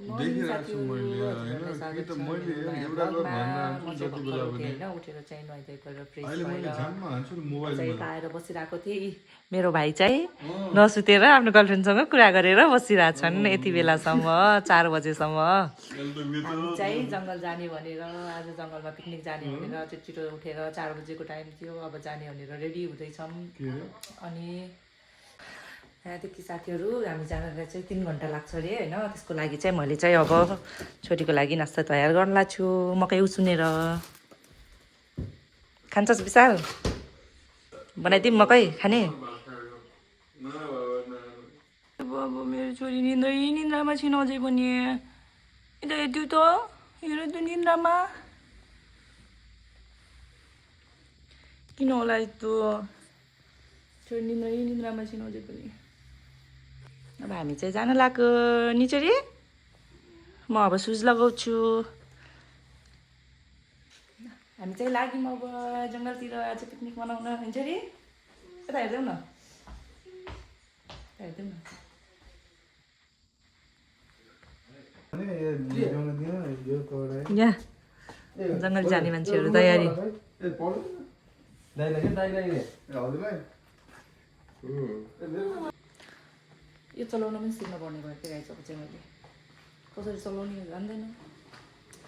देखिरहेको छु मैले होइन कि त मैले एउटा घर भन्दा जति बेला पनि उठेर चाहिँ नुहाइधुवाइ गरेर फ्रेस अहिले मैले झ्याममा हान्छु नि चाहिँ मोबाइलमा आएर बसिरहेको थिएँ मेरो भाइ चाहिँ नसुतेर आफ्नो गर्लफ्रेन्डसँग कुरा गरेर बसिरहेछन् यति बेलासम्म 4 बजेसम्म हामी चाहिँ जङ्गल जाने भनेर आज जङ्गलमा पिकनिक जाने भनेर छिटो उठेर 4 बजेको टाइम थियो अब जाने भनेर रेडी हुँदैछौँ अनि यहाँदेखि साथीहरू हामी जानलाई चाहिँ 3 घन्टा लाग्छ अरे होइन त्यसको लागि चाहिँ मैले चाहिँ अब छोरीको लागि नास्ता तयार गर्नु छु मकै उसिनेर खान्छस् विशाल बनाइदिउँ मकै खाने अब मेरो छोरी निन्द्रामा छिन अझै पनि यता हेर्दिउ त हेर त निन्द्रामा किन होला यस्तो छोरी निन्द्रामा छिन अझै पनि अब हामी चाहिँ जान लाग्यो नि छोरी म अब सुज लगाउँछु हामी चाहिँ लाग्यौँ अब जङ्गलतिर आज पिकनिक मनाउन हुन्छ रे यता हेर्दैौ न हेर्दैौ न यहाँ जङ्गल जाने मान्छेहरू तयारी यो चलाउन पनि सिक्नु पर्ने भयो के गाइस अब चाहिँ मैले कसरी चलाउने जान्दैन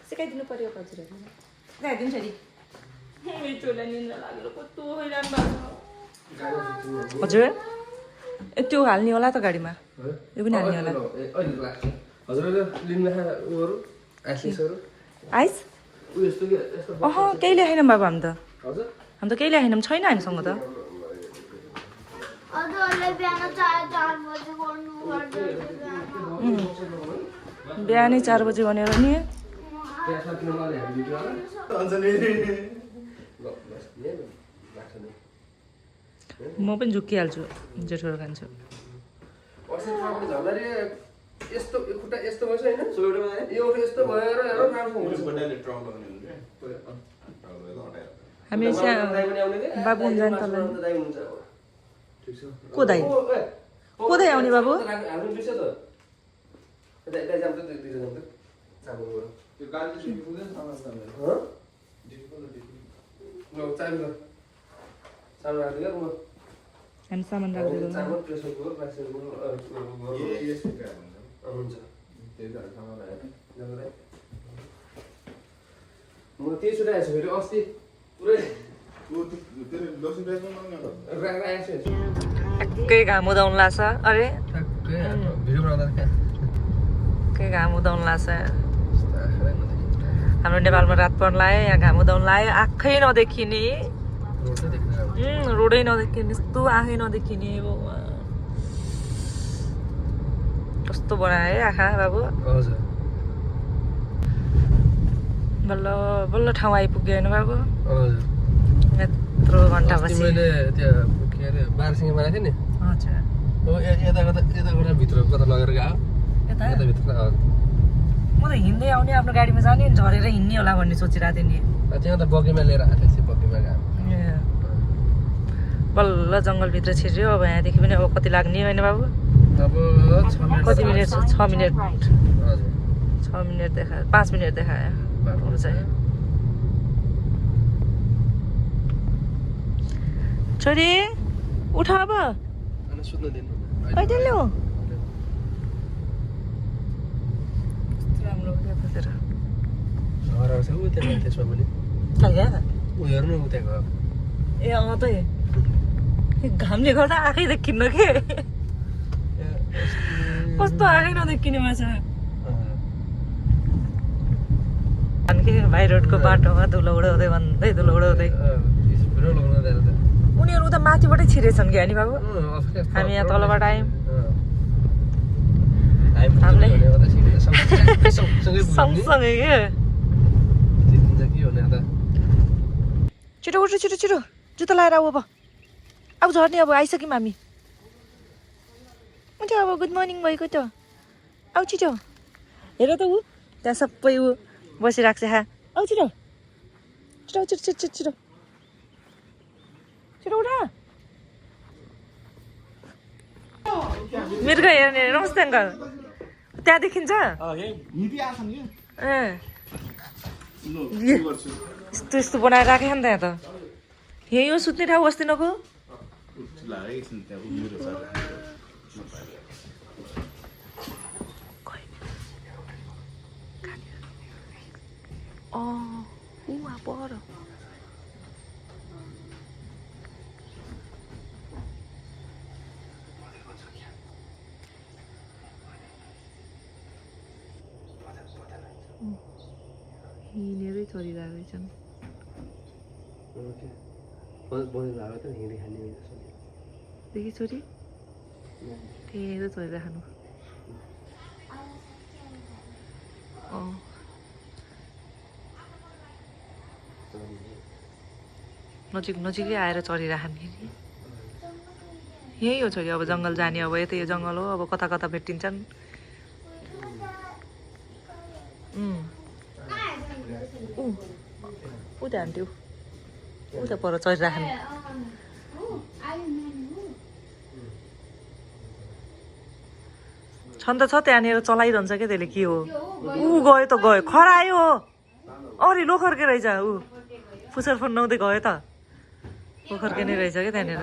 सिकाइदिनु पर्यो हजुरहरू सिकाइदिनु छोरी छोरीलाई निन्द्रा लागेर कस्तो हैरान भएको हजुर त्यो हाल्ने होला त गाडीमा यो पनि हाल्ने होला आइस अह केही ल्याएनौँ बाबु हामी त केही ल्याएनौँ छैन हामीसँग त बिहानै 4 बजे भनेर नि म पनि झुक्किहाल्छु जेठोरो खान्छु हामी बाबु जान्छ को दाइ आउने बाबु हामी सामान राख्दै म त्यही सुटाएको छु फेरि अस्ति पुरै एकै घाम उदाउनु लाग्छ अरे एकै घाम उदाउनु लाग्छ हाम्रो नेपालमा रात पर्न लाग्यो यहाँ घाम उदाउनु लाग्यो आँखै नदेखिने रोडै नदेखिने यस्तो आँखै नदेखिने कस्तो बनायो है आँखा बाबु बल्ल बल्ल ठाउँ आइपुग्यो होइन बाबु यत्रो घन्टा पछि मैले त्यहाँ के अरे बारसिङ बनाएको थिएँ नि यता भित्र कता लगेर गयो यता भित्र म त हिँड्दै आउने आफ्नो गाडीमा जाने झरेर हिँड्ने होला भन्ने सोचिरहेको थिएँ नि त्यहाँ त बगीमा लिएर आएको थिएँ बगीमा गयो बल्ल जङ्गलभित्र छिर्यो अब यहाँदेखि पनि अब कति लाग्ने होइन बाबु अब कति मिनट 6 मिनट 6 मिनट देखायो 5 मिनट देखायो चाहिँ छोरी उठ अब कहिले ल्याऊ राम्रो बसेर त्यसमा पनि हेर्नु उताको ए अँ त घामले गर्दा आँखै देखिन्न के कस्तो आँखै नदेखिने माछा भाइ रोडको बाटोमा धुलो उडाउँदै भन्दै धुलो उडाउँदै उनीहरू उता माथिबाटै छिरेछन् कि अनि बाबु हामी यहाँ तलबाट आयौँ हामीलाई सँगसँगै के छिटो उठ छिटो छिटो जुत्ता लगाएर आऊ अब झर्ने अब आइसक्यौँ हामी हुन्छ अब गुड मर्निङ भएको त आऊ छिटो हेर त ऊ त्यहाँ सबै ऊ बसिरहेको छ आऊ छिटो छिटो छिटो छिटो छिटो छिटो उठ मिर्ग हेर्ने नमस्ते अङ्कल त्यहाँ देखिन्छ हिँडी आछ नि ए लु के गर्छु यस्तो यस्तो बनाएर राखेको नि त यहाँ त यही हो सुत्ने ठाउँ अस्तिनको लागेको छ नि त्यहाँ उभिएर छ पर हिँडेरै चलिरहेको रहेछन् देखि छोरी धेरै चलिराख्नु नजिक नजिकै आएर चढिराख्ने यही हो छोरी अब जङ्गल जाने अब यतै यो जङ्गल हो अब कता कता भेटिन्छन् ऊ त्यहाँ त्यो उता पर चढिराख्ने छन् त छ त्यहाँनिर चलाइरहन्छ क्या त्यसले के हो ऊ गयो त गयो खरायो अरे लोखर्के रहेछ ऊ पुछर फोन नहुँदै गयो त लोखर्के नै रहेछ क्या त्यहाँनिर